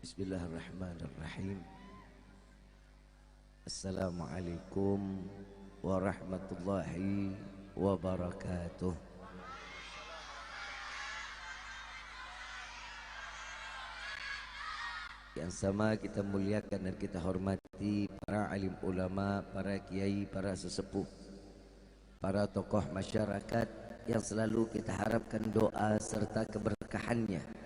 Bismillahirrahmanirrahim. Assalamualaikum warahmatullahi wabarakatuh. Yang sama kita muliakan dan kita hormati para alim ulama, para kiai, para sesepuh, para tokoh masyarakat yang selalu kita harapkan doa serta keberkahannya.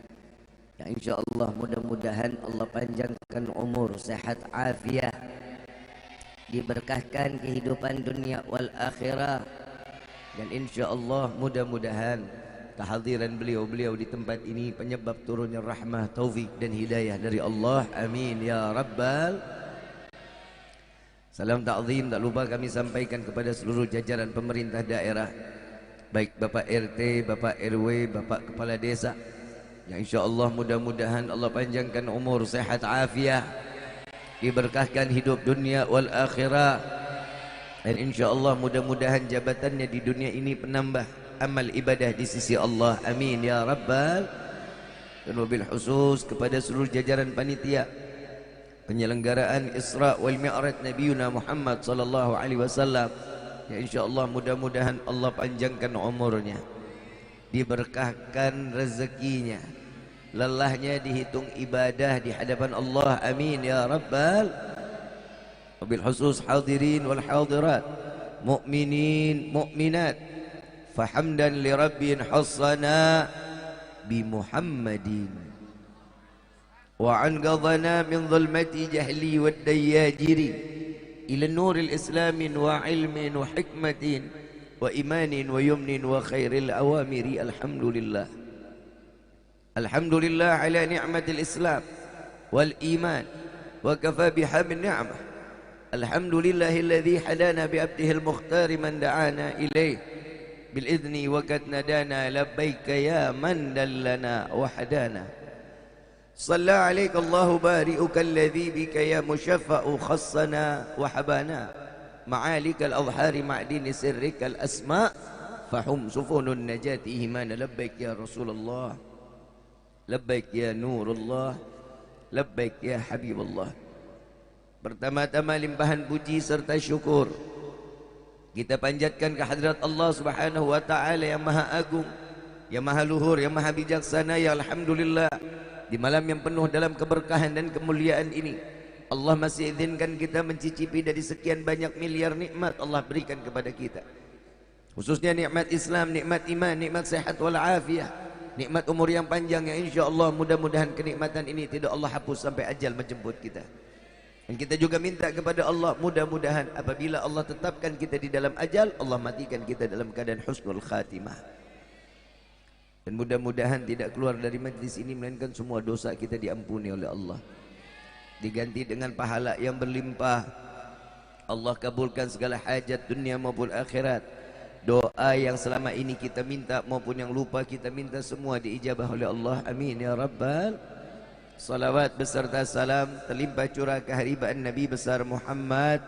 Yang insya Allah mudah-mudahan Allah panjangkan umur, sehat, afiat, diberkahkan kehidupan dunia wal akhirah, dan insya Allah mudah-mudahan kehadiran beliau-beliau di tempat ini penyebab turunnya rahmah, taufik dan hidayah dari Allah. Amin ya rabbal. Salam ta'zim tak lupa kami sampaikan kepada seluruh jajaran pemerintah daerah, baik Bapak RT, Bapak RW, Bapak Kepala Desa, yang insya Allah mudah-mudahan Allah panjangkan umur, sehat, afiat, diberkahkan hidup dunia wal akhirah, dan insya Allah mudah-mudahan jabatannya di dunia ini penambah amal ibadah di sisi Allah. Amin ya rabbal. Dan wabil khusus kepada seluruh jajaran panitia penyelenggaraan Isra wal Mi'raj Nabiuna Muhammad sallallahu alaihi wasallam, ya insya Allah mudah-mudahan Allah panjangkan umurnya, diberkahkan rezekinya, lelahnya dihitung ibadah di hadapan Allah. Amin ya rabbal. Wabil khusus hadirin wal hadirat, mu'minin mu'minat, fahamdan li rabbin hassana bi Muhammadin wa anqadhana min dhulmati jahli wad dayajiri ila nuril islamin wa ilmin wa hikmatin wa imanin wa yumnin wa khairil awamiri. Alhamdulillah, alhamdulillah ala ni'matil islam wal iman wa kafa biha min ni'mah. Alhamdulillahilladzi hadana bi abdihil mukhtar man da'ana ilaih bil idzni wa qad nadana labbaika ya man dallana wa hadana. Shalla alaika Allahu bari'uka alladzi bika ya mushaffa'u khassana wa habana ma'alika al-adhhari ma'dini sirrika al-asma' fahum sufunun najati himana. Labbaik ya Rasulullah, labbaik ya Nurullah, labbaik ya Habibullah. Pertama-tama limpahan puji serta syukur kita panjatkan ke hadirat Allah Subhanahu wa taala yang maha agung, yang maha luhur, yang maha bijaksana. Ya alhamdulillah, di malam yang penuh dalam keberkahan dan kemuliaan ini Allah masih izinkan kita mencicipi dari sekian banyak miliar nikmat Allah berikan kepada kita, khususnya nikmat Islam, nikmat iman, nikmat sehat wal afiah, nikmat umur yang panjang, yang insya Allah mudah-mudahan kenikmatan ini tidak Allah hapus sampai ajal menjemput kita. Dan kita juga minta kepada Allah, mudah-mudahan apabila Allah tetapkan kita di dalam ajal, Allah matikan kita dalam keadaan husnul khatimah. Dan mudah-mudahan tidak keluar dari majlis ini melainkan semua dosa kita diampuni oleh Allah, diganti dengan pahala yang berlimpah. Allah kabulkan segala hajat dunia maupun akhirat. Doa yang selama ini kita minta maupun yang lupa kita minta, semua diijabah oleh Allah. Amin ya rabbal. Salawat beserta salam terlimpah curah keharibaan Nabi besar Muhammad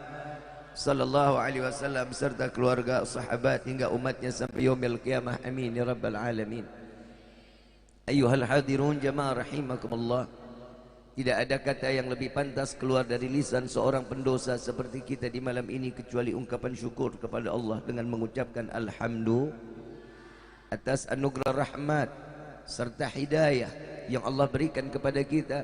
sallallahu alaihi wasallam serta keluarga, sahabat hingga umatnya sampai yaumil qiyamah. Amin ya rabbal alamin. Ayyuhal hadirun jamaah rahimakumullah, tidak ada kata yang lebih pantas keluar dari lisan seorang pendosa seperti kita di malam ini kecuali ungkapan syukur kepada Allah dengan mengucapkan alhamdulillah atas anugerah rahmat serta hidayah yang Allah berikan kepada kita,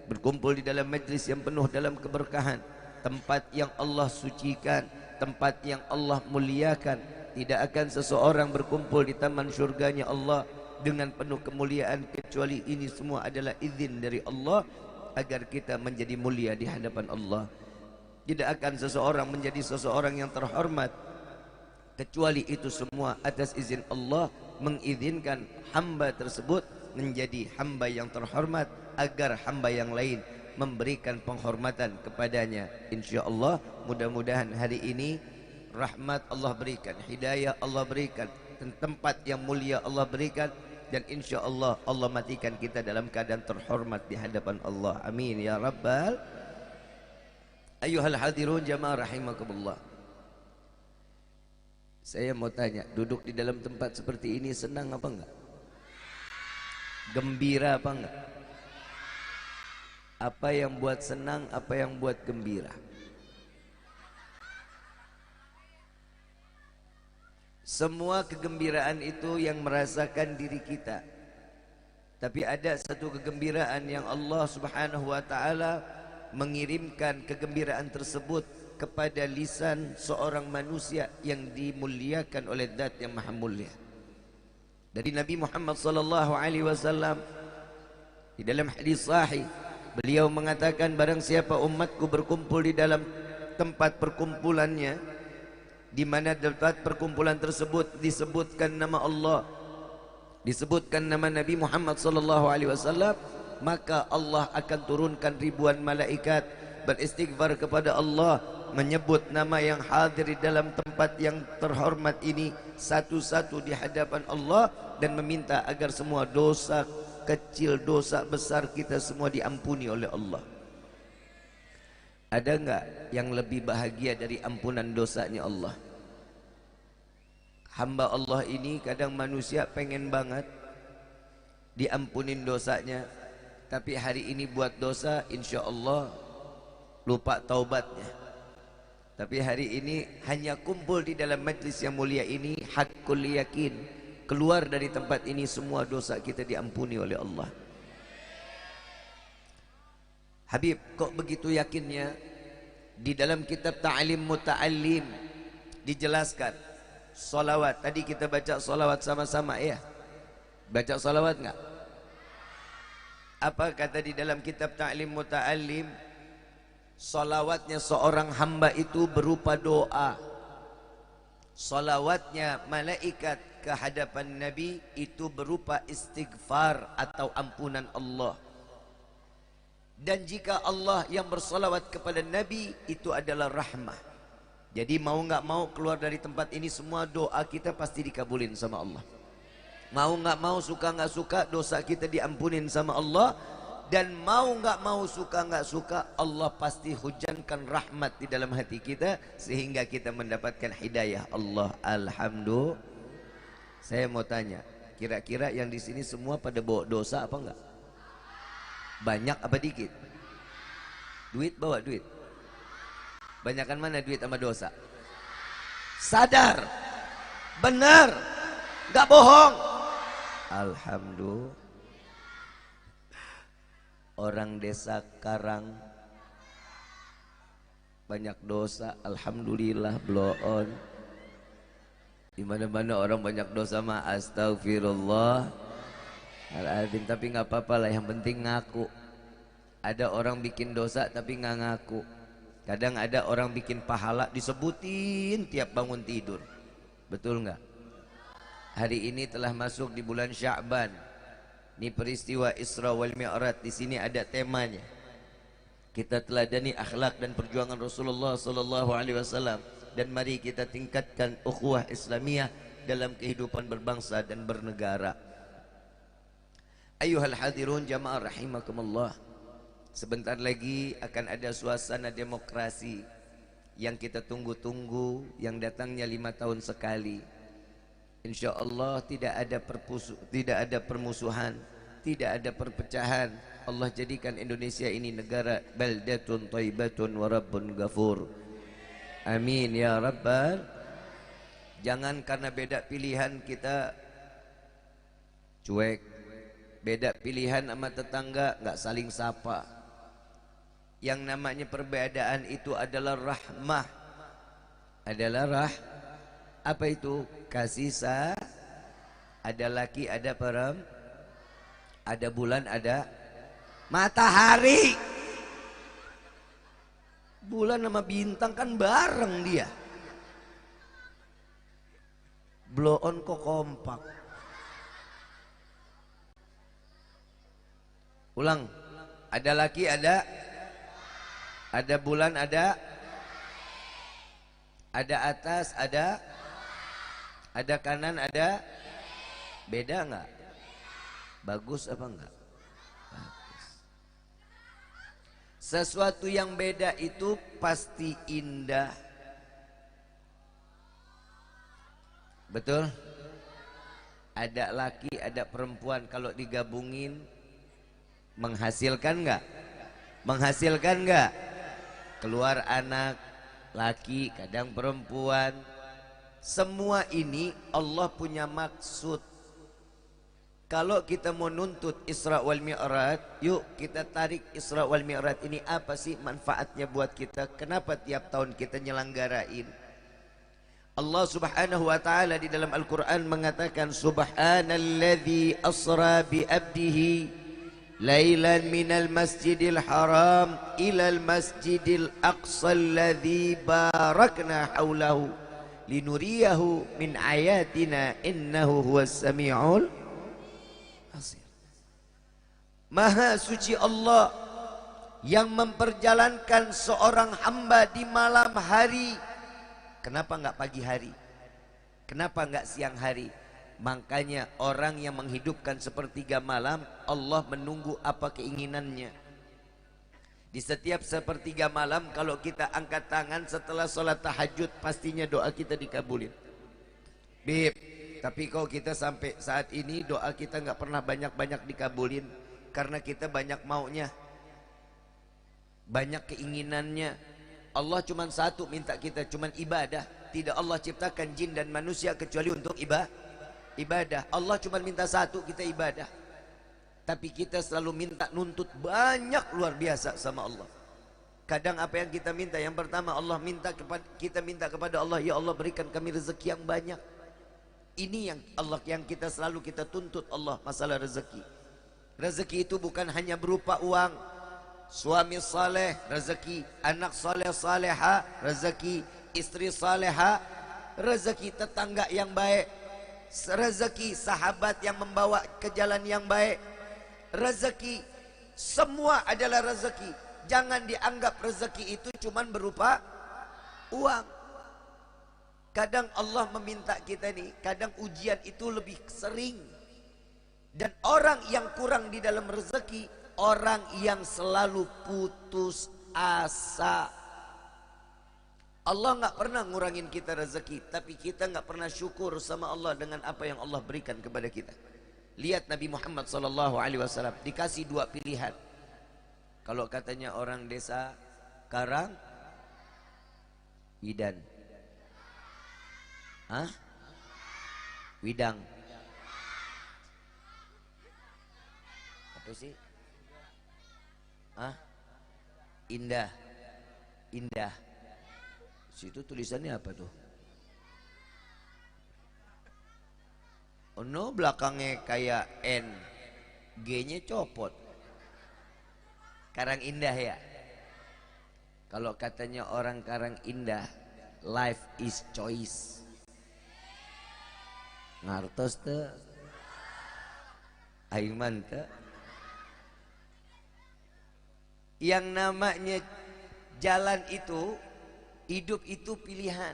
berkumpul di dalam majlis yang penuh dalam keberkahan, tempat yang Allah sucikan, tempat yang Allah muliakan. Tidak akan seseorang berkumpul di taman syurganya Allah dengan penuh kemuliaan kecuali ini semua adalah izin dari Allah agar kita menjadi mulia di hadapan Allah. Tidak akan seseorang menjadi seseorang yang terhormat kecuali itu semua atas izin Allah mengizinkan hamba tersebut menjadi hamba yang terhormat agar hamba yang lain memberikan penghormatan kepadanya. InsyaAllah mudah-mudahan hari ini rahmat Allah berikan, hidayah Allah berikan, dan tempat yang mulia Allah berikan, dan insyaAllah Allah matikan kita dalam keadaan terhormat di hadapan Allah. Amin ya rabbal. Ayuhal hadirun jamaah rahimakumullah, saya mau tanya, duduk di dalam tempat seperti ini senang apa enggak? Gembira apa enggak? Apa yang buat senang, apa yang buat gembira. Semua kegembiraan itu yang merasakan diri kita. Tapi ada satu kegembiraan yang Allah Subhanahu wa taala mengirimkan kegembiraan tersebut kepada lisan seorang manusia yang dimuliakan oleh Zat yang Maha Mulia. Dari Nabi Muhammad sallallahu alaihi wasallam di dalam hadis sahih, beliau mengatakan, barang siapa umatku berkumpul di dalam tempat perkumpulannya, di mana tempat perkumpulan tersebut disebutkan nama Allah, disebutkan nama Nabi Muhammad sallallahu alaihi wasallam, maka Allah akan turunkan ribuan malaikat beristighfar kepada Allah, menyebut nama yang hadir di dalam tempat yang terhormat ini satu-satu di hadapan Allah, dan meminta agar semua dosa kecil, dosa besar kita semua diampuni oleh Allah. Ada enggak yang lebih bahagia dari ampunan dosanya Allah? Hamba Allah ini kadang manusia pengen banget diampunin dosanya, tapi hari ini buat dosa insya Allah lupa taubatnya. Tapi hari ini hanya kumpul di dalam majlis yang mulia ini, hakul yakin, keluar dari tempat ini semua dosa kita diampuni oleh Allah. Habib, kok begitu yakinnya? Di dalam kitab Ta'lim Muta'allim dijelaskan salawat. Tadi kita baca salawat sama-sama ya. Baca salawat enggak? Apa kata di dalam kitab Ta'lim Muta'allim? Salawatnya seorang hamba itu berupa doa. Salawatnya malaikat ke hadapan Nabi itu berupa istighfar atau ampunan Allah. Dan jika Allah yang bersalawat kepada Nabi itu adalah rahmah. Jadi mau nggak mau keluar dari tempat ini semua doa kita pasti dikabulin sama Allah. Mau nggak mau, suka nggak suka, dosa kita diampunin sama Allah. Dan mau nggak mau, suka nggak suka, Allah pasti hujankan rahmat di dalam hati kita sehingga kita mendapatkan hidayah Allah. Alhamdulillah. Saya mau tanya, kira-kira yang di sini semua pada bawa dosa apa enggak? Banyak apa dikit? Duit, bawa duit. Banyakan mana duit sama dosa? Sadar, benar, nggak bohong. Alhamdulillah. Orang desa Karang banyak dosa, alhamdulillah, blow on. Di mana-mana orang banyak dosa mah astagfirullah. Al-azim, tapi nggak apa-apa lah, yang penting ngaku. Ada orang bikin dosa tapi nggak ngaku. Kadang ada orang bikin pahala disebutin tiap bangun tidur. Betul nggak? Hari ini telah masuk di bulan Sya'ban. Ini peristiwa Isra wal Mi'raj. Di sini ada temanya. Kita teladani akhlak dan perjuangan Rasulullah sallallahu alaihi wasallam, dan mari kita tingkatkan ukhuwah Islamiyah dalam kehidupan berbangsa dan bernegara. Ayyuhal hadirun jamaah rahimakumullah. Sebentar lagi akan ada suasana demokrasi yang kita tunggu-tunggu, yang datangnya 5 tahun sekali. Insya Allah tidak ada permusuhan, tidak ada perpecahan. Allah jadikan Indonesia ini negara baldatun thayyibatun wa rabbun ghafur. Amin ya rabbal. Jangan karena beda pilihan kita cuek, beda pilihan sama tetangga nggak saling sapa. Yang namanya perbedaan itu adalah rahmah, adalah apa itu? Kasih ada laki, ada perempuan, ada bulan, ada matahari. Bulan sama bintang kan bareng dia. Blow on kok kompak. Ulang. Ada laki, ada bulan, ada atas, ada kanan, ada. Beda enggak? Bagus apa enggak? Bagus. Sesuatu yang beda itu pasti indah. Betul? Ada laki, ada perempuan, kalau digabungin menghasilkan enggak? Menghasilkan enggak? Keluar anak laki, kadang perempuan. Semua ini Allah punya maksud. Kalau kita mau nuntut Isra wal Mi'raj, yuk kita tarik Isra wal Mi'raj ini apa sih manfaatnya buat kita? Kenapa tiap tahun kita nyelenggarain? Allah Subhanahu wa taala di dalam Al-Qur'an mengatakan subhanalladzi asra bi abdihi lailan minal masjidil haram ilal masjidil aqsa alladzi barakna haulahu linuriyahu min ayatina innahu huwas samiul basir. Maha suci Allah yang memperjalankan seorang hamba di malam hari. Kenapa enggak pagi hari? Kenapa enggak siang hari? Makanya orang yang menghidupkan sepertiga malam, Allah menunggu apa keinginannya. Di setiap sepertiga malam kalau kita angkat tangan setelah sholat tahajud, pastinya doa kita dikabulin. Bib, tapi kalau kita sampai saat ini doa kita nggak pernah banyak-banyak dikabulin. Karena kita banyak maunya, banyak keinginannya. Allah cuma satu minta kita, cuma ibadah. Tidak Allah ciptakan jin dan manusia kecuali untuk ibadah. Allah cuma minta satu, kita ibadah. Tapi kita selalu minta nuntut banyak luar biasa sama Allah. Kadang apa yang kita minta, yang pertama kita minta kepada Allah, ya Allah berikan kami rezeki yang banyak. Ini yang kita selalu kita tuntut Allah, masalah rezeki. Rezeki itu bukan hanya berupa uang. Suami saleh rezeki, anak saleh saleha rezeki, istri saleha rezeki, tetangga yang baik rezeki, sahabat yang membawa ke jalan yang baik rezeki. Semua adalah rezeki. Jangan dianggap rezeki itu cuma berupa uang. Kadang Allah meminta kita nih, kadang ujian itu lebih sering. Dan orang yang kurang di dalam rezeki, orang yang selalu putus asa. Allah nggak pernah ngurangin kita rezeki, tapi kita nggak pernah syukur sama Allah dengan apa yang Allah berikan kepada kita. Lihat Nabi Muhammad SAW dikasih dua pilihan. Kalau katanya orang desa Karang Widan, Widang. Apa sih? Indah. Indah. Situ tulisannya apa tuh? Oh no, belakangnya kayak N. G-nya copot. Karang Indah ya. Kalau katanya orang Karang Indah, life is choice. Ngartos teh aing mantep. Yang namanya jalan itu, hidup itu pilihan.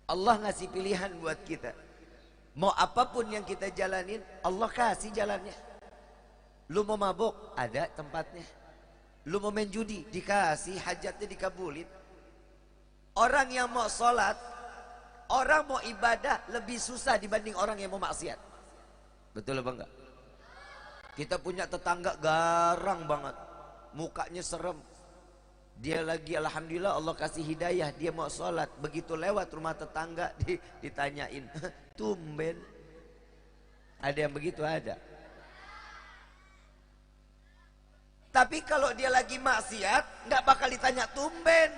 Allah ngasih pilihan buat kita. Mau apapun yang kita jalanin, Allah kasih jalannya. Lu mau mabuk, ada tempatnya. Lu mau main judi, dikasih, hajatnya dikabulin. Orang yang mau sholat, orang mau ibadah lebih susah dibanding orang yang mau maksiat. Betul apa enggak? Kita punya tetangga garang banget, mukanya serem. Dia lagi alhamdulillah Allah kasih hidayah, dia mau sholat, begitu lewat rumah tetangga ditanyain, tumben. Ada yang begitu, ada. Tapi kalau dia lagi maksiat, nggak bakal ditanya tumben.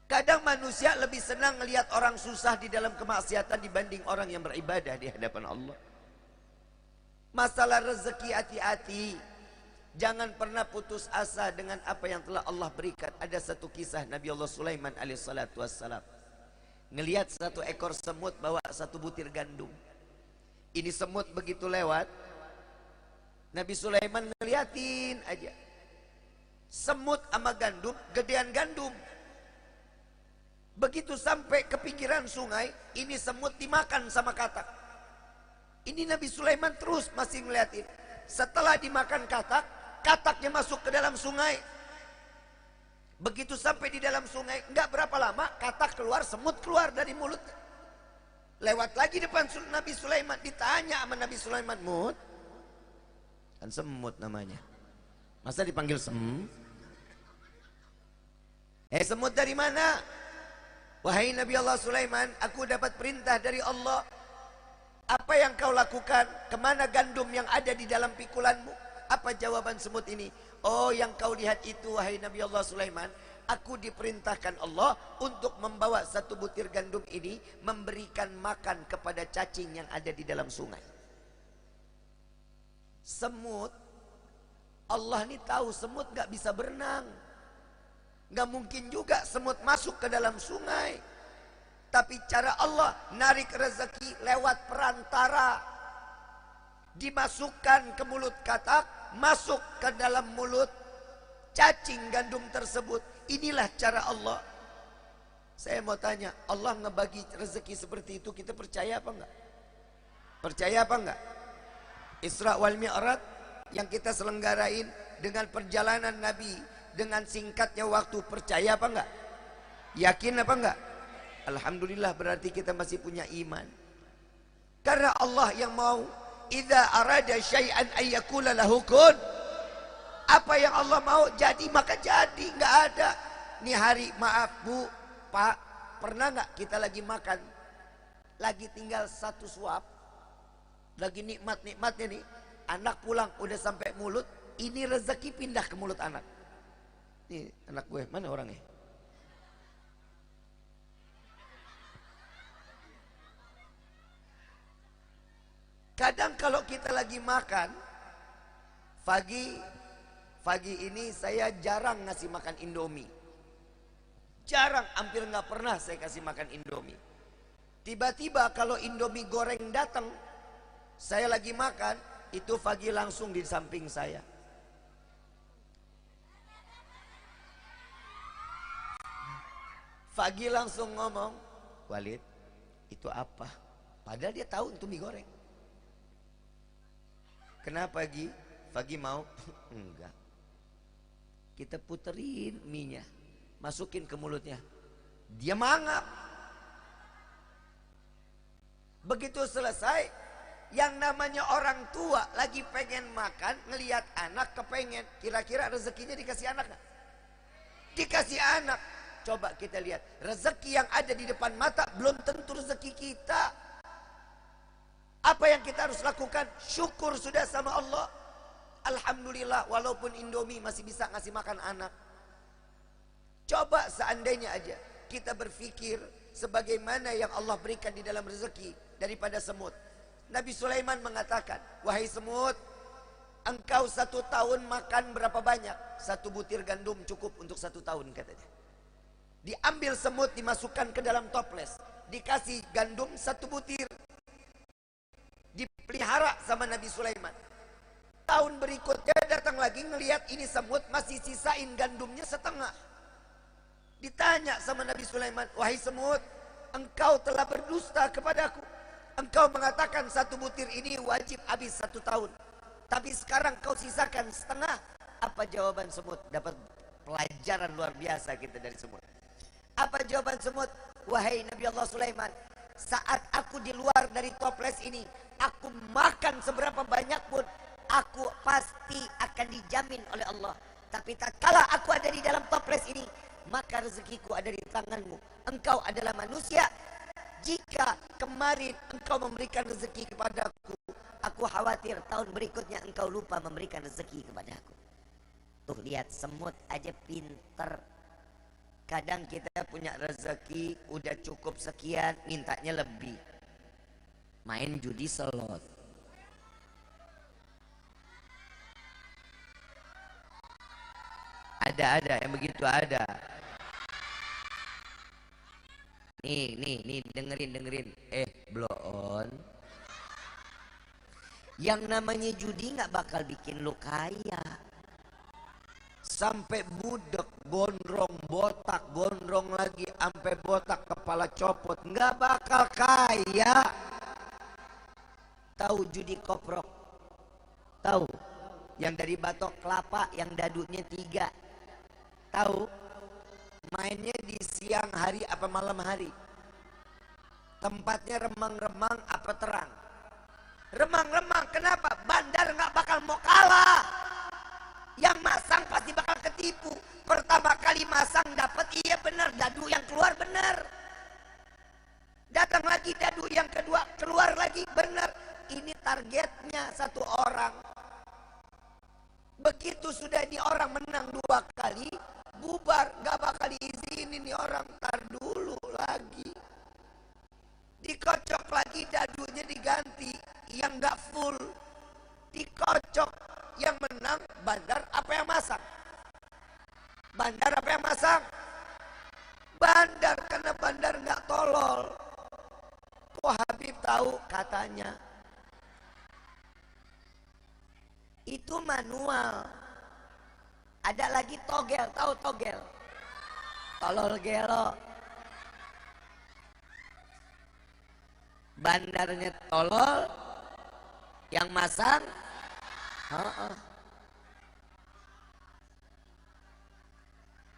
Kadang manusia lebih senang melihat orang susah di dalam kemaksiatan dibanding orang yang beribadah di hadapan Allah. Masalah rezeki, hati-hati. Jangan pernah putus asa dengan apa yang telah Allah berikan. Ada satu kisah Nabi Allah Sulaiman alaihissalatu wassalam. Ngelihat satu ekor semut bawa satu butir gandum. Ini semut begitu lewat, Nabi Sulaiman ngeliatin aja. Semut sama gandum, gedean gandum. Begitu sampai ke pinggiran sungai, ini semut dimakan sama katak. Ini Nabi Sulaiman terus masih ngeliatin. Setelah dimakan katak, kataknya masuk ke dalam sungai. Begitu sampai di dalam sungai, nggak berapa lama katak keluar, semut keluar dari mulut. Lewat lagi depan Nabi Sulaiman, ditanya sama Nabi Sulaiman, "Mut?" Kan semut namanya. Masa dipanggil semut dari mana? Wahai Nabi Allah Sulaiman, aku dapat perintah dari Allah. Apa yang kau lakukan? Kemana gandum yang ada di dalam pikulanmu? Apa jawaban semut ini? Oh, yang kau lihat itu wahai Nabi Allah Sulaiman, aku diperintahkan Allah untuk membawa satu butir gandum ini, memberikan makan kepada cacing yang ada di dalam sungai. Semut, Allah ini tahu semut gak bisa berenang. Gak mungkin juga semut masuk ke dalam sungai. Tapi cara Allah narik rezeki lewat perantara. Dimasukkan ke mulut katak, masuk ke dalam mulut cacing gandum tersebut. Inilah cara Allah. Saya mau tanya, Allah ngebagi rezeki seperti itu, kita percaya apa enggak? Percaya apa enggak? Isra wal Mi'raj yang kita selenggarain dengan perjalanan Nabi, dengan singkatnya waktu, percaya apa enggak? Yakin apa enggak? Alhamdulillah, berarti kita masih punya iman. Karena Allah yang mau, idza arada syai'an ayyakula lahu kun. Apa yang Allah mau jadi maka jadi, enggak ada. Nih hari, maaf Bu, Pak, pernah enggak kita lagi makan, lagi tinggal satu suap, lagi nikmat-nikmatnya nih, anak pulang udah sampai mulut, ini rezeki pindah ke mulut anak. Nih anak gue, mana orangnya? Kadang kalau kita lagi makan, pagi ini saya jarang ngasih makan Indomie. Jarang, hampir nggak pernah saya kasih makan Indomie. Tiba-tiba kalau Indomie goreng datang, saya lagi makan, itu Fagi langsung di samping saya. Fagi langsung ngomong, Walid, itu apa? Padahal dia tahu itu mie goreng. Kenapa Gi? Fagi mau? Enggak. Kita puterin mie-nya, masukin ke mulutnya, dia mangap. Begitu selesai, yang namanya orang tua lagi pengen makan, ngelihat anak kepengen, kira-kira rezekinya dikasih anak gak? Dikasih anak. Coba kita lihat, rezeki yang ada di depan mata belum tentu rezeki kita. Apa yang kita harus lakukan? Syukur sudah sama Allah. Alhamdulillah, walaupun Indomie masih bisa ngasih makan anak. Coba seandainya aja kita berpikir sebagaimana yang Allah berikan di dalam rezeki daripada semut. Nabi Sulaiman mengatakan, wahai semut, engkau 1 tahun makan berapa banyak? 1 butir gandum cukup untuk 1 tahun katanya. Diambil semut, dimasukkan ke dalam toples, dikasih gandum 1 butir, dipelihara sama Nabi Sulaiman. Tahun berikutnya datang lagi, ngelihat ini semut masih sisain gandumnya setengah. Ditanya sama Nabi Sulaiman, wahai semut, engkau telah berdusta kepadaku. Engkau mengatakan 1 butir ini wajib habis 1 tahun, tapi sekarang kau sisakan setengah. Apa jawaban semut? Dapat pelajaran luar biasa kita dari semut. Apa jawaban semut? Wahai Nabi Allah Sulaiman, saat aku di luar dari toples ini, aku makan seberapa banyak pun, aku pasti akan dijamin oleh Allah. Tapi tak kala aku ada di dalam toples ini, maka rezekiku ada di tanganmu. Engkau adalah manusia. Jika kemarin engkau memberikan rezeki kepadaku, aku khawatir tahun berikutnya engkau lupa memberikan rezeki kepadaku. Tuh lihat, semut aja pinter. Kadang kita punya rezeki udah cukup sekian, mintanya lebih. Main judi slot. Ada yang begitu ada. Nih dengerin. Bloon. Yang namanya judi nggak bakal bikin lu kaya. Sampai budek, gondrong, botak, gondrong lagi, sampai botak, kepala copot, nggak bakal kaya. Tahu judi koprok? Tahu? Yang dari batok kelapa, yang dadunya 3. Tahu? Mainnya di siang hari apa malam hari? Tempatnya remang-remang apa terang? Remang-remang, kenapa? Bandar nggak bakal mau kalah. Yang mas ketipu. Pertama kali masang dapat, iya benar, dadu yang keluar benar. Datang lagi dadu yang kedua, keluar lagi benar. Ini targetnya satu orang. Begitu sudah ini orang menang 2 kali, bubar, gak bakal diizinin nih orang, tar dulu lagi. Dikocok lagi dadunya, diganti yang gak full, dikocok. Yang menang bandar apa yang masang? Bandar apa yang masang? Bandar, karena bandar gak tolol. Kok Habib tahu? Katanya itu manual. Ada lagi togel, tahu togel? Tolol gelo. Bandarnya tolol, yang masang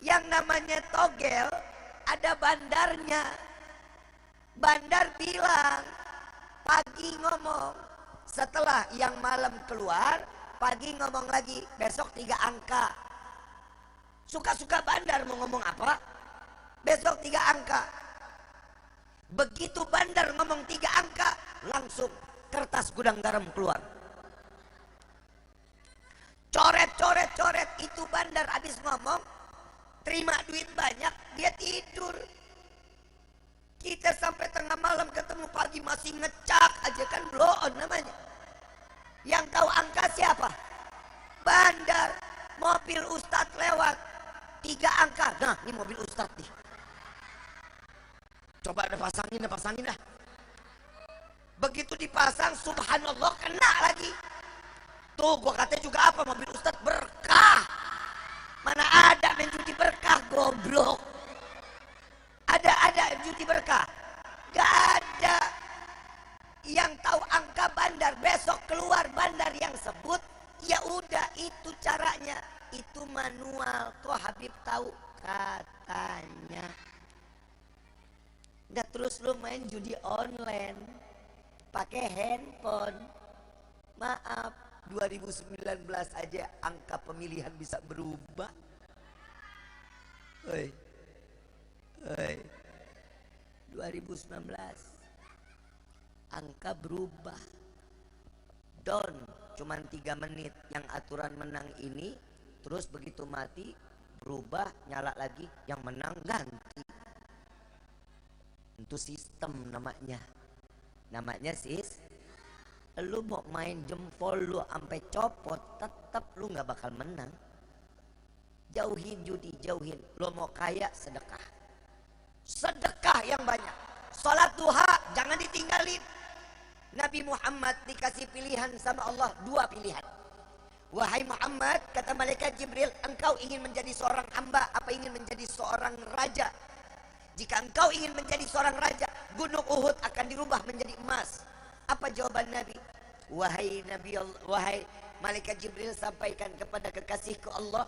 yang namanya togel ada bandarnya. Bandar bilang, pagi ngomong, setelah yang malam keluar, pagi ngomong lagi, besok 3 angka. Suka-suka bandar mau ngomong apa, besok 3 angka. Begitu bandar ngomong 3 angka, langsung kertas gudang garam keluar. Coret. Itu bandar habis ngomong, terima duit banyak, dia tidur. Kita sampai tengah malam ketemu pagi masih ngecak aja, kan blow on namanya. Yang tahu angka siapa? Bandar. Mobil ustadz lewat, 3 angka. Nah, ini mobil ustadz nih. Coba ada pasangin dah. Begitu dipasang, subhanallah, kena lagi. Tuh gua katanya juga apa, mobil ustadz berkah. Mana ada main judi berkah, goblok. Ada judi berkah? Gak ada. Yang tahu angka bandar, besok keluar bandar yang sebut, ya udah itu caranya. Itu manual. Kok Habib tahu? Katanya. Nggak terus lu main judi online pakai handphone. Maaf, 2019 aja angka pemilihan bisa berubah. Hei. 2019 angka berubah. Down cuman 3 menit yang aturan menang ini, terus begitu mati berubah, nyala lagi, yang menang ganti. Itu sistem namanya. Lu mau main jempol lu sampai copot, tetap lu nggak bakal menang. Jauhin judi, jauhin. Lu mau kaya, sedekah yang banyak. Salat duha jangan ditinggalin. Nabi Muhammad dikasih pilihan sama Allah, 2 pilihan. Wahai Muhammad, kata malaikat Jibril, engkau ingin menjadi seorang hamba apa ingin menjadi seorang raja? Jika engkau ingin menjadi seorang raja, gunung Uhud akan dirubah menjadi emas. Apa jawaban Nabi? Wahai malaikat Jibril, sampaikan kepada kekasihku Allah,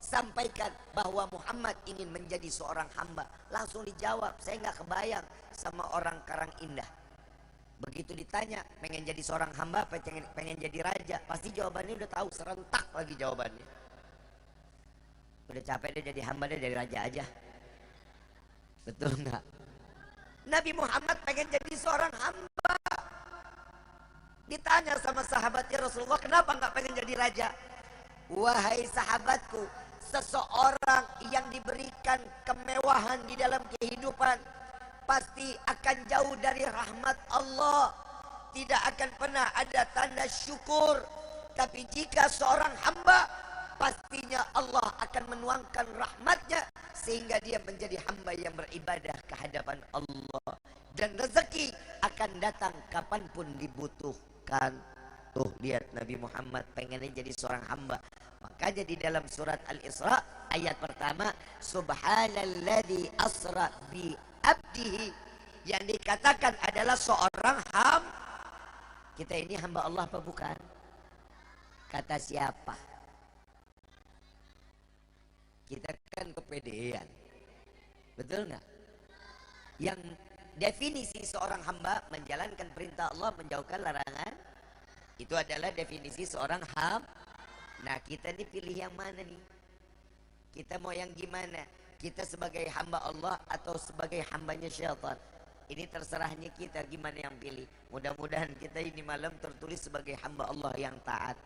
sampaikan bahwa Muhammad ingin menjadi seorang hamba. Langsung dijawab, saya nggak kebayang sama orang Karang Indah. Begitu ditanya, pengen jadi seorang hamba apa pengen jadi raja, pasti jawabannya udah tahu, serentak lagi jawabannya. Udah capek dia jadi hamba, dia jadi raja aja. Betul nggak? Nabi Muhammad pengen jadi seorang hamba. Ditanya sama sahabatnya, Rasulullah kenapa nggak pengen jadi raja? Wahai sahabatku, seseorang yang diberikan kemewahan di dalam kehidupan pasti akan jauh dari rahmat Allah. Tidak akan pernah ada tanda syukur. Tapi jika seorang hamba, pastinya Allah akan menuangkan rahmatnya sehingga dia menjadi hamba yang beribadah ke hadapan Allah. Dan rezeki akan datang kapanpun dibutuhkan. Tuh lihat, Nabi Muhammad pengennya jadi seorang hamba. Makanya di dalam surat Al-Isra ayat pertama, subhanalladzi asra bi abdihi, yang dikatakan adalah seorang hamba. Kita ini hamba Allah apa bukan? Kata siapa? Kita kan kepedean. Betul nggak? Yang definisi seorang hamba menjalankan perintah Allah, menjauhkan larangan, itu adalah definisi seorang hamba. Nah kita ini pilih yang mana nih? Kita mau yang gimana? Kita sebagai hamba Allah atau sebagai hambanya syaitan? Ini terserahnya kita gimana yang pilih. Mudah-mudahan kita ini malam tertulis sebagai hamba Allah yang taat.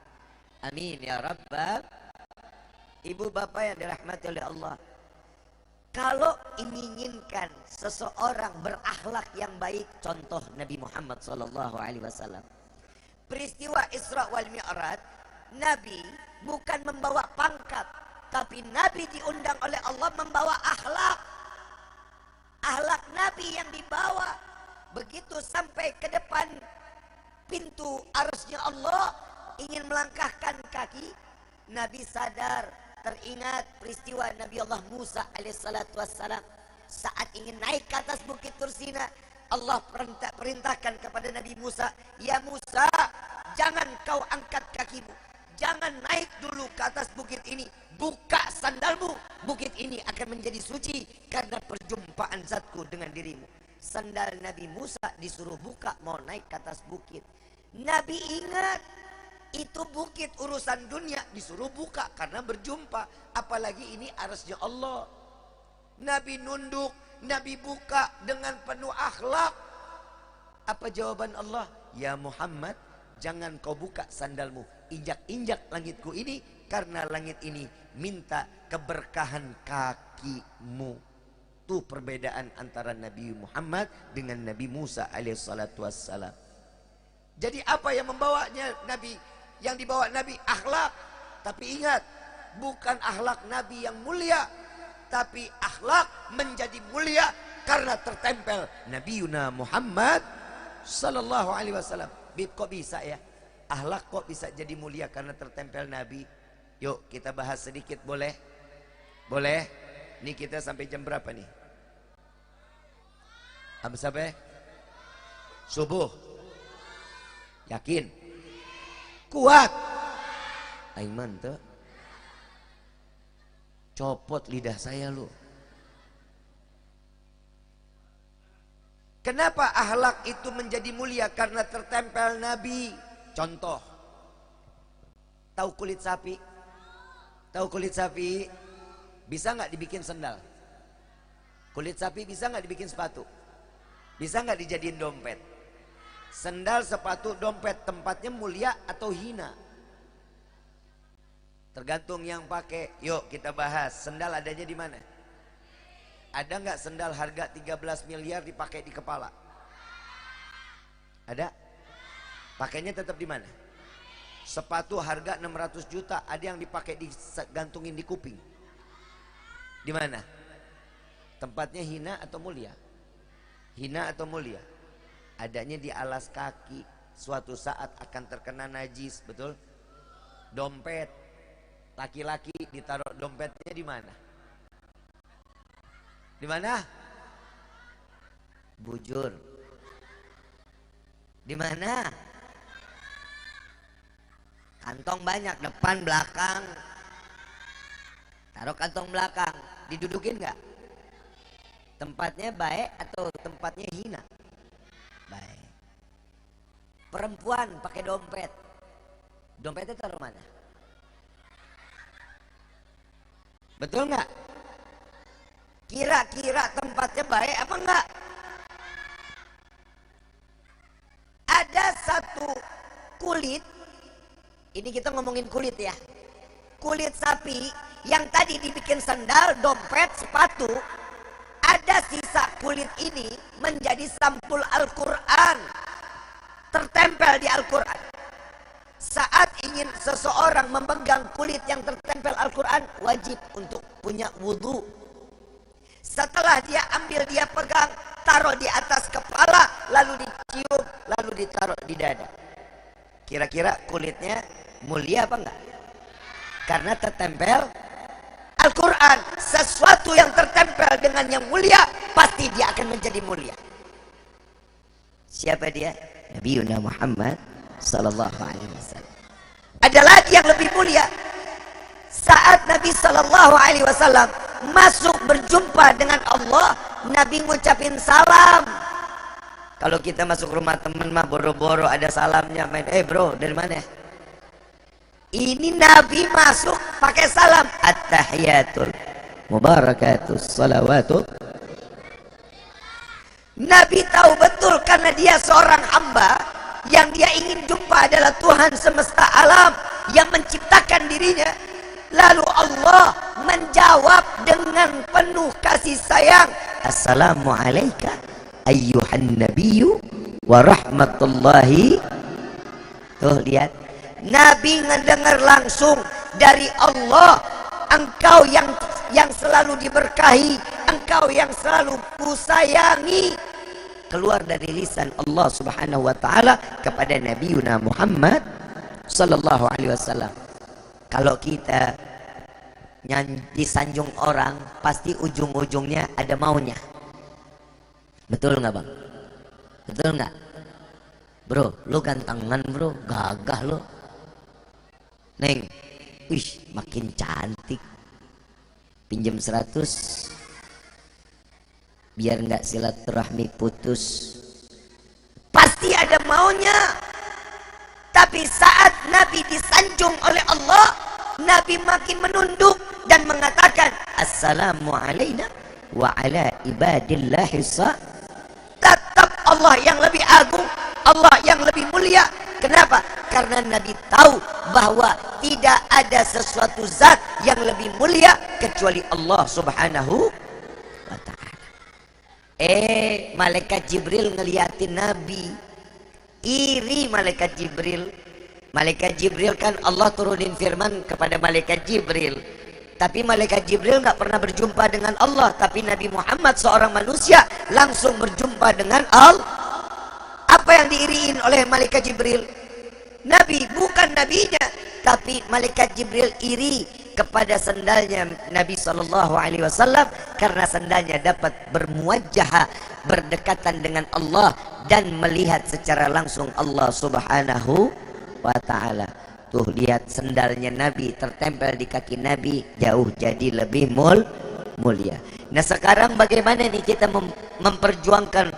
Amin ya Rabbal. Ibu bapak yang dirahmati oleh Allah, kalau menginginkan seseorang berakhlak yang baik, contoh Nabi Muhammad SAW. Peristiwa Isra wal Mi'raj, Nabi bukan membawa pangkat, tapi Nabi diundang oleh Allah membawa akhlak. Akhlak Nabi yang dibawa. Begitu sampai ke depan pintu arasnya Allah, ingin melangkahkan kaki, Nabi sadar, teringat peristiwa Nabi Allah Musa alaihissalatu wassalam. Saat ingin naik ke atas bukit Tursina, Allah perintahkan kepada Nabi Musa, ya Musa, jangan kau angkat kakimu, jangan naik dulu ke atas bukit ini, buka sandalmu, bukit ini akan menjadi suci karena perjumpaan zatku dengan dirimu. Sandal Nabi Musa disuruh buka mau naik ke atas bukit. Nabi ingat, itu bukit urusan dunia disuruh buka karena berjumpa, apalagi ini arasnya Allah. Nabi nunduk, Nabi buka dengan penuh akhlak. Apa jawaban Allah? Ya Muhammad, jangan kau buka sandalmu, injak-injak langitku ini, karena langit ini minta keberkahan kakimu. Itu perbedaan antara Nabi Muhammad dengan Nabi Musa alaihissalatu wassalam. Jadi apa yang membawanya Nabi? Yang dibawa Nabi akhlak. Tapi ingat, bukan akhlak Nabi yang mulia, tapi akhlak menjadi mulia karena tertempel Nabi Yuna Muhammad sallallahu alaihi wasallam. Bib, kok bisa ya? Akhlak kok bisa jadi mulia karena tertempel Nabi? Yuk kita bahas sedikit, boleh? Boleh? Ini kita sampai jam berapa nih? Habis sampai subuh. Yakin? Kuat? Aiman tuh. Copot lidah saya lu. Kenapa akhlak itu menjadi mulia? Karena tertempel Nabi. Contoh, tahu kulit sapi? Tahu kulit sapi? Bisa nggak dibikin sendal? Kulit sapi bisa nggak dibikin sepatu? Bisa nggak dijadiin dompet? Sendal, sepatu, dompet, tempatnya mulia atau hina? Tergantung yang pakai. Yuk kita bahas. Sendal adanya di mana? Ada nggak sendal harga 13 miliar dipakai di kepala? Ada? Pakainya tetap di mana? Sepatu harga 600 juta, ada yang dipakai digantungin di kuping. Di mana? Tempatnya hina atau mulia? Hina atau mulia? Adanya di alas kaki, suatu saat akan terkena najis, betul? Dompet, laki-laki ditaruh dompetnya di mana? Di mana? Bujur. Di mana? Kantong banyak, depan, belakang. Taruh kantong belakang, didudukin nggak? Tempatnya baik atau tempatnya hina? Baik. Perempuan pakai dompet, dompetnya taruh mana? Betul nggak? Kira-kira tempatnya baik apa enggak? Ada satu kulit, ini kita ngomongin kulit ya, kulit sapi yang tadi dibikin sandal, dompet, sepatu. Ada sisa kulit ini menjadi sampul Al-Quran, tertempel di Al-Quran. Saat ingin seseorang memegang kulit yang tertempel Al-Quran, wajib untuk punya wudhu. Setelah dia ambil, dia pegang, taruh di atas kepala, lalu dicium, lalu ditaruh di dada. Kira-kira kulitnya mulia apa enggak? Karena tertempel Al-Quran. Sesuatu yang tertempel dengan yang mulia, pasti dia akan menjadi mulia. Siapa dia? Nabi Yuna Muhammad sallallahu alaihi wasallam. Ada lagi yang lebih mulia. Saat Nabi sallallahu alaihi wasallam masuk berjumpa dengan Allah, Nabi ngucapin salam. Kalau kita masuk rumah teman mah boro-boro ada salamnya, main, bro, dari mana? Ini Nabi masuk pakai salam, at-tahiyatul mubarakatus salawatul. Nabi tahu betul karena dia seorang hamba, yang dia ingin jumpa adalah Tuhan semesta alam yang menciptakan dirinya. Lalu Allah menjawab dengan penuh kasih sayang, assalamualaikum ayyuhan nabiyyu wa rahmatullahi. Tuh lihat, Nabi ngedengar langsung dari Allah, engkau yang selalu diberkahi, engkau yang selalu kusayangi. Keluar dari lisan Allah subhanahu wa ta'ala kepada Nabi Muhammad sallallahu alaihi wasallam. Kalau kita disanjung orang, pasti ujung-ujungnya ada maunya. Betul nggak bang? Betul nggak? Bro, lu gantengan bro, gagah lu. Neng, wih makin cantik. Pinjam 100 biar nggak silaturahmi putus. Pasti ada maunya. Tapi saat Nabi disanjung oleh Allah, Nabi makin menunduk dan mengatakan assalamu alaina wa ala ibadillahi sa. Tetap Allah yang lebih agung, Allah yang lebih mulia. Kenapa? Karena Nabi tahu bahwa tidak ada sesuatu zat yang lebih mulia kecuali Allah subhanahu wa ta'ala. Malaikat Jibril ngeliatin Nabi, iri malaikat Jibril. Malaikat Jibril kan Allah turunin firman kepada malaikat Jibril, tapi malaikat Jibril nggak pernah berjumpa dengan Allah. Tapi Nabi Muhammad seorang manusia langsung berjumpa dengan Allah. Apa yang diiriin oleh malaikat Jibril? Nabi, bukan nabinya, tapi malaikat Jibril iri kepada sendalnya Nabi sallallahu alaihi wasallam, karena sendalnya dapat bermuwajjah, berdekatan dengan Allah dan melihat secara langsung Allah subhanahu wa ta'ala. Tuh lihat, sendalnya Nabi tertempel di kaki Nabi, jauh jadi lebih mulia. Nah sekarang bagaimana nih kita memperjuangkan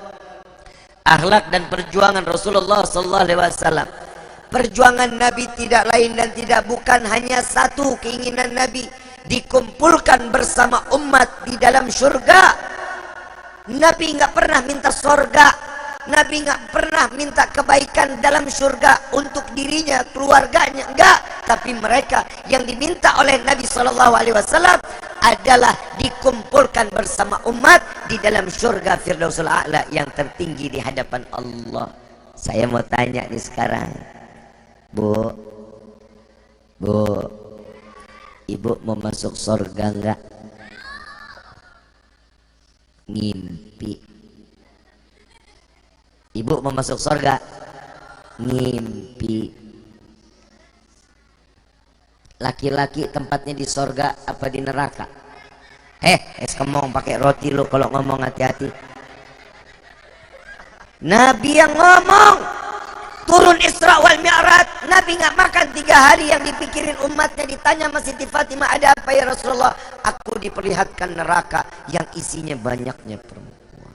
akhlak dan perjuangan Rasulullah sallallahu alaihi wasallam? Perjuangan Nabi tidak lain dan tidak bukan hanya satu keinginan Nabi, dikumpulkan bersama umat di dalam surga. Nabi nggak pernah minta surga, Nabi nggak pernah minta kebaikan dalam surga untuk dirinya, keluarganya, enggak. Tapi mereka yang diminta oleh Nabi Shallallahu Alaihi Wasallam adalah dikumpulkan bersama umat di dalam surga Firdausul A'la yang tertinggi di hadapan Allah. Saya mau tanya nih sekarang, Bu, Ibu mau masuk surga enggak? Ngimpi. Ibu mau masuk surga? Ngimpi. Laki-laki tempatnya di surga apa di neraka? Es kemong pakai roti lu kalau ngomong, hati-hati. Nabi yang ngomong. Turun Isra wal Mi'raj, Nabi nggak makan 3 hari. Yang dipikirin umatnya, ditanya sama Siti Fatimah, ada apa ya Rasulullah? Aku diperlihatkan neraka yang isinya banyaknya perempuan.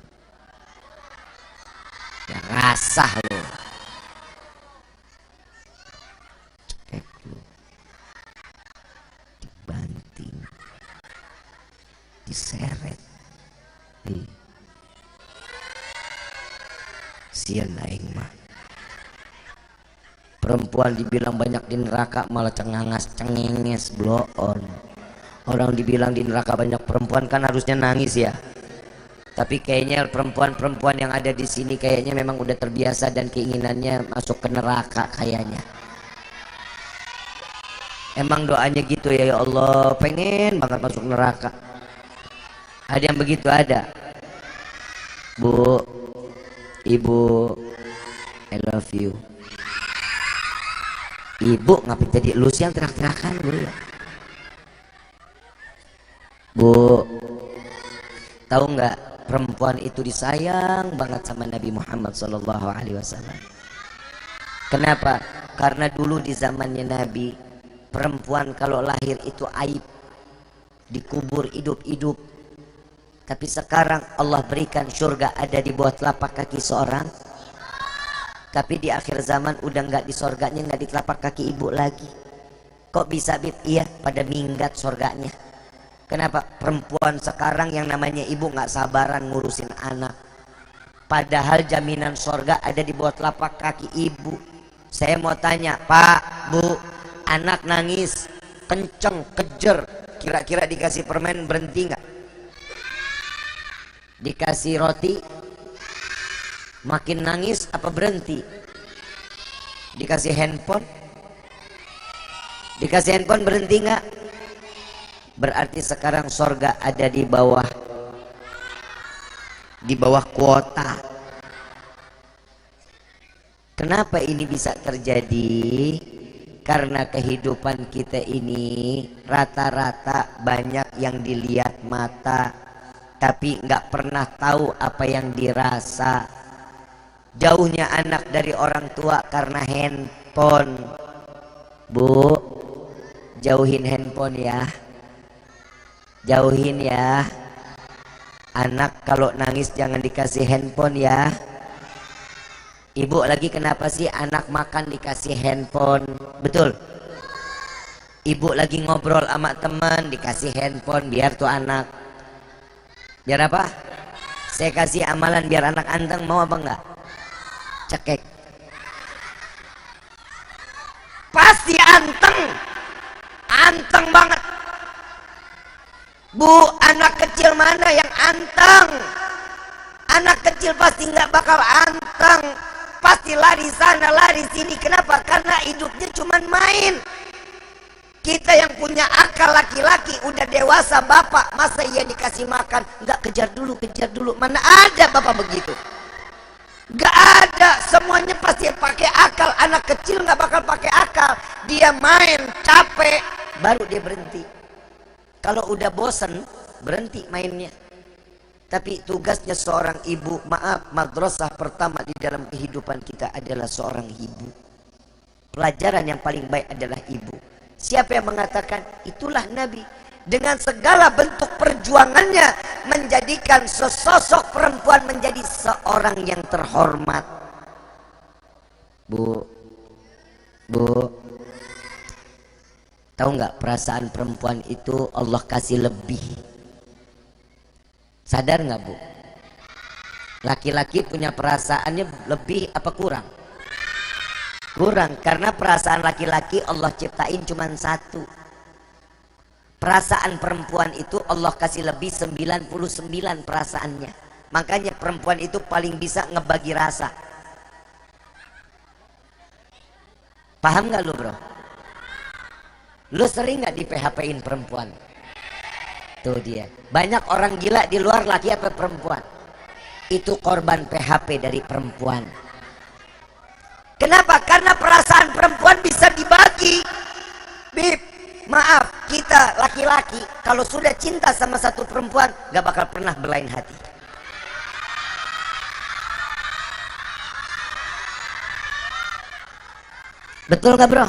Ya rasah lo, cek lo, dibanting, diseret, sian aing mah. Perempuan dibilang banyak di neraka malah cengangas cengenges bloon. Orang dibilang di neraka banyak perempuan kan harusnya nangis ya. Tapi kayaknya perempuan-perempuan yang ada di sini kayaknya memang udah terbiasa dan keinginannya masuk ke neraka kayaknya. Emang doanya gitu ya Allah, pengen banget masuk neraka. Ada yang begitu? Ada? Bu, Ibu, I love you. Ibu ngapain jadi lu sih yang teriak-teriakan bro ya? Bu, tahu nggak perempuan itu disayang banget sama Nabi Muhammad Sallallahu Alaihi Wasallam. Kenapa? Karena dulu di zamannya Nabi, perempuan kalau lahir itu aib, dikubur hidup-hidup. Tapi sekarang Allah berikan surga ada di bawah telapak kaki seorang. Tapi di akhir zaman udah nggak di surganya, nggak di telapak kaki ibu lagi. Kok bisa Bib? Iya, pada minggat surganya. Kenapa? Perempuan sekarang yang namanya ibu nggak sabaran ngurusin anak. Padahal jaminan surga ada di bawah telapak kaki ibu. Saya mau tanya, Pak, Bu, anak nangis kenceng, kejer, kira-kira dikasih permen berhenti nggak? Dikasih roti makin nangis apa berhenti? Dikasih handphone berhenti nggak? Berarti sekarang sorga ada di bawah kuota. Kenapa ini bisa terjadi? Karena kehidupan kita ini rata-rata banyak yang dilihat mata, tapi nggak pernah tahu apa yang dirasa. Jauhnya anak dari orang tua karena handphone. Bu, jauhin handphone ya, jauhin ya. Anak kalau nangis jangan dikasih handphone ya. Ibu lagi kenapa sih anak makan dikasih handphone? Betul. Ibu lagi ngobrol sama teman dikasih handphone, biar tuh anak. Biar apa? Saya kasih amalan biar anak anteng, mau apa enggak? Cekek. Pasti anteng. Anteng banget. Bu, anak kecil mana yang anteng? Anak kecil pasti nggak bakal anteng. Pasti lari sana lari sini. Kenapa? Karena hidupnya cuman main. Kita yang punya akal laki-laki udah dewasa bapak, masa iya dikasih makan nggak kejar dulu? Mana ada bapak begitu? Nggak ada. Semuanya pasti pakai akal. Anak kecil nggak bakal pakai akal. Dia main capek baru dia berhenti. Kalau udah bosen berhenti mainnya. Tapi tugasnya seorang ibu, maaf, madrasah pertama di dalam kehidupan kita adalah seorang ibu. Pelajaran yang paling baik adalah ibu. Siapa yang mengatakan? Itulah Nabi. Dengan segala bentuk perjuangannya menjadikan sesosok perempuan menjadi seorang yang terhormat. Bu, tahu nggak perasaan perempuan itu Allah kasih lebih? Sadar nggak Bu? Laki-laki punya perasaannya lebih apa kurang? Kurang, karena perasaan laki-laki Allah ciptain cuma satu. Perasaan perempuan itu Allah kasih lebih 99 perasaannya. Makanya perempuan itu paling bisa ngebagi rasa. Paham nggak lu bro? Lu sering nggak di PHP-in perempuan? Tuh dia. Banyak orang gila di luar, laki apa perempuan? Itu korban PHP dari perempuan. Kenapa? Karena perasaan perempuan bisa dibagi. Bib, maaf, kita laki-laki kalau sudah cinta sama satu perempuan gak bakal pernah berlain hati. Betul gak bro?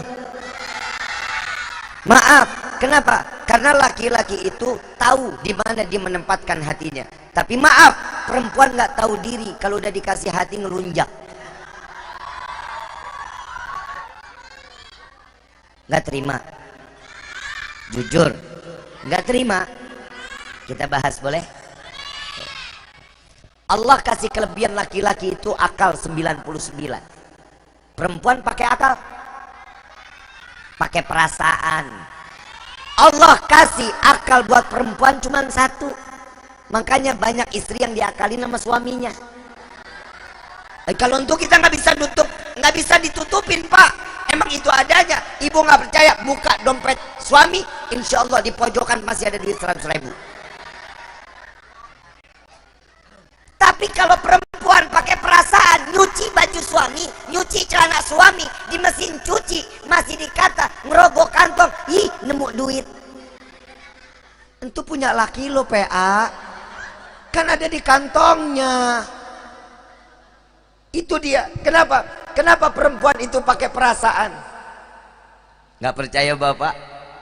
Maaf, kenapa? Karena laki-laki itu tahu di mana dia menempatkan hatinya. Tapi maaf, perempuan nggak tahu diri kalau udah dikasih hati ngelunjak. Nggak terima. Jujur, nggak terima. Kita bahas boleh? Allah kasih kelebihan laki-laki itu akal 99. Perempuan pakai akal, pakai perasaan. Allah kasih akal buat perempuan cuma satu. Makanya banyak istri yang diakalin sama suaminya. Kalau untuk kita nggak bisa ditutupin Pak. Emang itu adanya. Ibu nggak percaya, buka dompet suami, insya Allah di pojokan masih ada duit 100.000. Tapi kalau perempuan pakai perasaan, nyuci baju suami, nyuci celana suami di mesin cuci, masih dikata ngerogoh kantong, ih nemu duit. Itu punya laki lo PA, kan ada di kantongnya. Itu dia. Kenapa perempuan itu pakai perasaan? Nggak percaya bapak?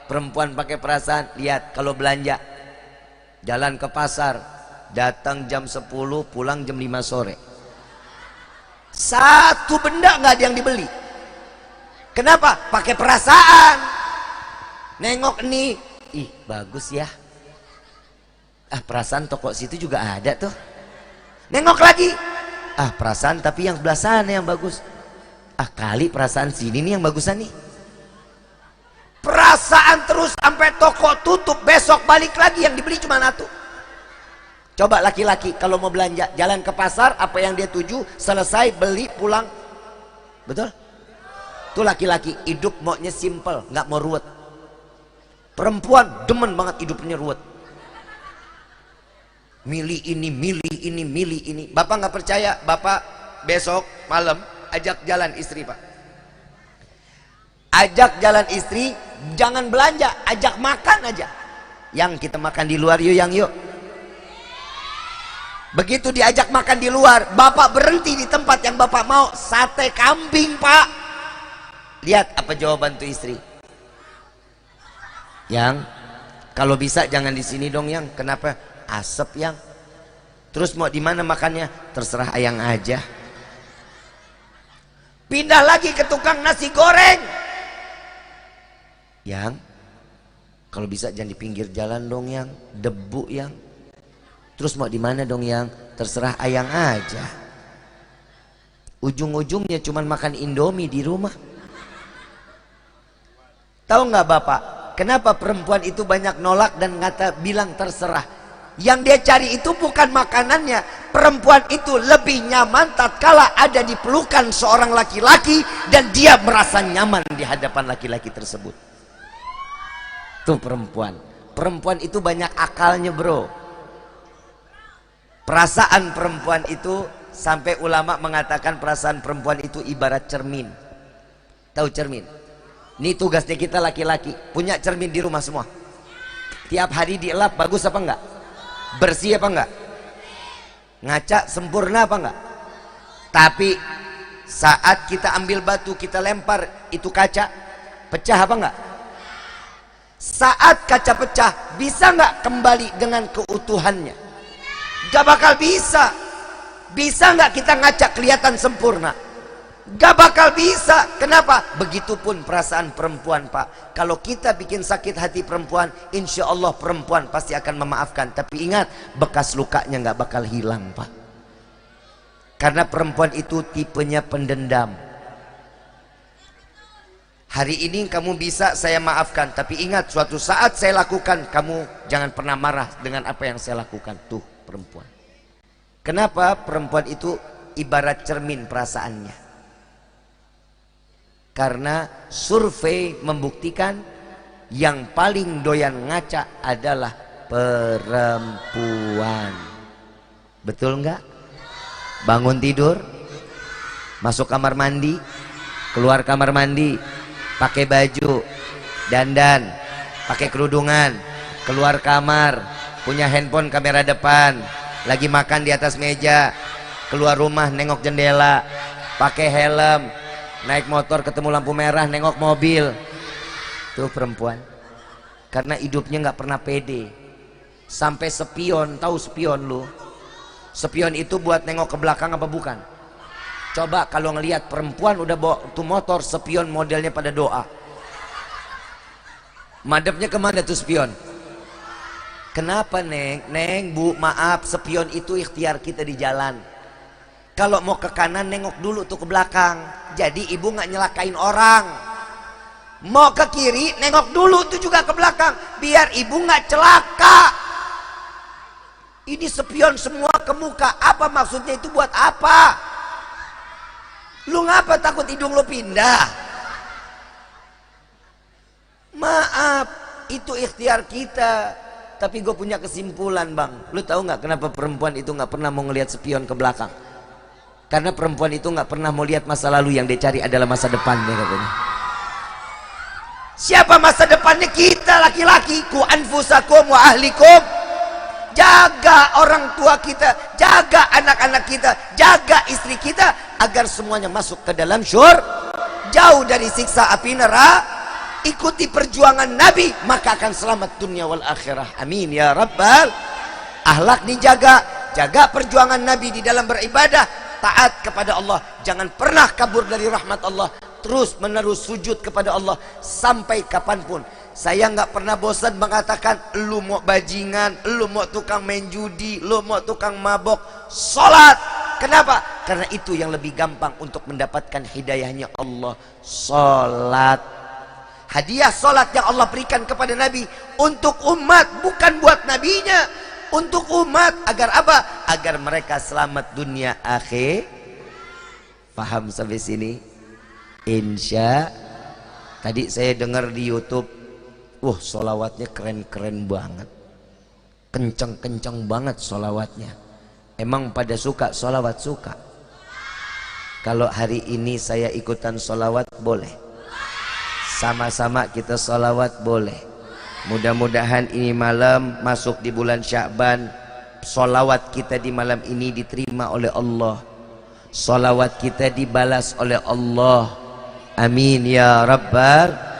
Perempuan pakai perasaan. Lihat kalau belanja, jalan ke pasar, datang jam 10, pulang jam 5 sore. Satu benda nggak ada yang dibeli. Kenapa? Pakai perasaan. Nengok nih, ih bagus ya. Ah perasaan toko situ juga ada tuh. Nengok lagi, ah perasaan tapi yang sebelah sana yang bagus. Ah kali perasaan sini nih yang bagusan nih. Perasaan terus sampai toko tutup, besok balik lagi yang dibeli cuma satu. Coba laki-laki kalau mau belanja jalan ke pasar, apa yang dia tuju selesai beli pulang, betul? Tuh laki-laki hidup maunya simple, nggak mau ruwet. Perempuan demen banget hidupnya ruwet. Milih ini, milih ini, milih ini. Bapak nggak percaya, bapak besok malam ajak jalan istri pak. Ajak jalan istri, jangan belanja, ajak makan aja. Yang kita makan di luar yuk, yang yuk. Begitu diajak makan di luar, bapak berhenti di tempat yang bapak mau, sate kambing pak. Lihat apa jawaban tuh istri. Yang kalau bisa jangan di sini dong yang. Kenapa? Asap yang. Terus mau di mana makannya? Terserah ayang aja. Pindah lagi ke tukang nasi goreng. Yang kalau bisa jangan di pinggir jalan dong yang, debu yang. Terus mau di mana dong yang? Terserah ayang aja. Ujung-ujungnya cuman makan Indomie di rumah. Tahu nggak bapak? Kenapa perempuan itu banyak nolak dan bilang terserah? Yang dia cari itu bukan makanannya. Perempuan itu lebih nyaman tatkala ada di pelukan seorang laki-laki dan dia merasa nyaman di hadapan laki-laki tersebut. Tuh perempuan. Perempuan itu banyak akalnya bro. Perasaan perempuan itu sampai ulama mengatakan perasaan perempuan itu ibarat cermin. Tahu cermin? Ini tugasnya kita laki-laki punya cermin di rumah semua. Tiap hari dielap bagus apa enggak? Bersih apa enggak? Ngaca sempurna apa enggak? Tapi saat kita ambil batu kita lempar itu kaca, pecah apa enggak? Saat kaca pecah bisa enggak kembali dengan keutuhannya? Gak bakal bisa. Bisa nggak kita ngaca kelihatan sempurna? Gak bakal bisa. Kenapa? Begitupun perasaan perempuan pak. Kalau kita bikin sakit hati perempuan, insya Allah perempuan pasti akan memaafkan. Tapi ingat, bekas lukanya nggak bakal hilang pak. Karena perempuan itu tipenya pendendam. Hari ini kamu bisa saya maafkan, tapi ingat suatu saat saya lakukan, kamu jangan pernah marah dengan apa yang saya lakukan. Tuh perempuan. Kenapa? Perempuan itu ibarat cermin perasaannya. Karena survei membuktikan yang paling doyan ngaca adalah perempuan. Betul nggak? Bangun tidur, masuk kamar mandi, keluar kamar mandi, pakai baju, dandan, pakai kerudungan, keluar kamar, punya handphone kamera depan, lagi makan di atas meja, keluar rumah nengok jendela, pakai helm, naik motor ketemu lampu merah nengok mobil. Tuh perempuan. Karena hidupnya nggak pernah pede. Sampai spion, tahu spion lu? Spion itu buat nengok ke belakang apa bukan? Coba kalau ngelihat perempuan udah bawa tuh motor, spion modelnya pada doa. Madepnya kemana tuh spion? Kenapa neng? Neng bu maaf, spion itu ikhtiar kita di jalan. Kalau mau ke kanan nengok dulu tuh ke belakang. Jadi ibu nggak nyelakain orang. Mau ke kiri nengok dulu tuh juga ke belakang. Biar ibu nggak celaka. Ini spion semua ke muka. Apa maksudnya itu buat apa? Lu ngapa takut hidung lu pindah? Maaf, itu ikhtiar kita. Tapi gue punya kesimpulan bang. Lu tahu nggak kenapa perempuan itu nggak pernah mau ngelihat spion ke belakang? Karena perempuan itu nggak pernah mau lihat masa lalu, yang dia cari adalah masa depannya katanya. Siapa masa depannya? Kita laki-laki. Ku anfusakum wa ahlikum. Jaga orang tua kita, jaga anak-anak kita, jaga istri kita agar semuanya masuk ke dalam syurga, jauh dari siksa api neraka. Ikuti perjuangan Nabi maka akan selamat dunia wal akhirah. Amin ya rabbal. Akhlak dijaga, jaga perjuangan Nabi di dalam beribadah, taat kepada Allah, jangan pernah kabur dari rahmat Allah, terus menerus sujud kepada Allah sampai kapanpun. Saya nggak pernah bosan mengatakan, lu mau bajingan, lu mau tukang main judi, lu mau tukang mabok, sholat. Kenapa? Karena itu yang lebih gampang untuk mendapatkan hidayahnya Allah. Sholat. Hadiah sholat yang Allah berikan kepada Nabi untuk umat, bukan buat nabinya. Untuk umat, agar apa? Agar mereka selamat dunia akhir. Paham sampai sini? Insya. Tadi saya dengar di YouTube, sholawatnya keren-keren banget, kenceng-kenceng banget sholawatnya. Emang pada suka sholawat? Suka. Kalau hari ini saya ikutan sholawat, boleh? Sama-sama kita sholawat, boleh? Mudah-mudahan ini malam masuk di bulan Sya'ban, sholawat kita di malam ini diterima oleh Allah, sholawat kita dibalas oleh Allah. Amin ya Rabbal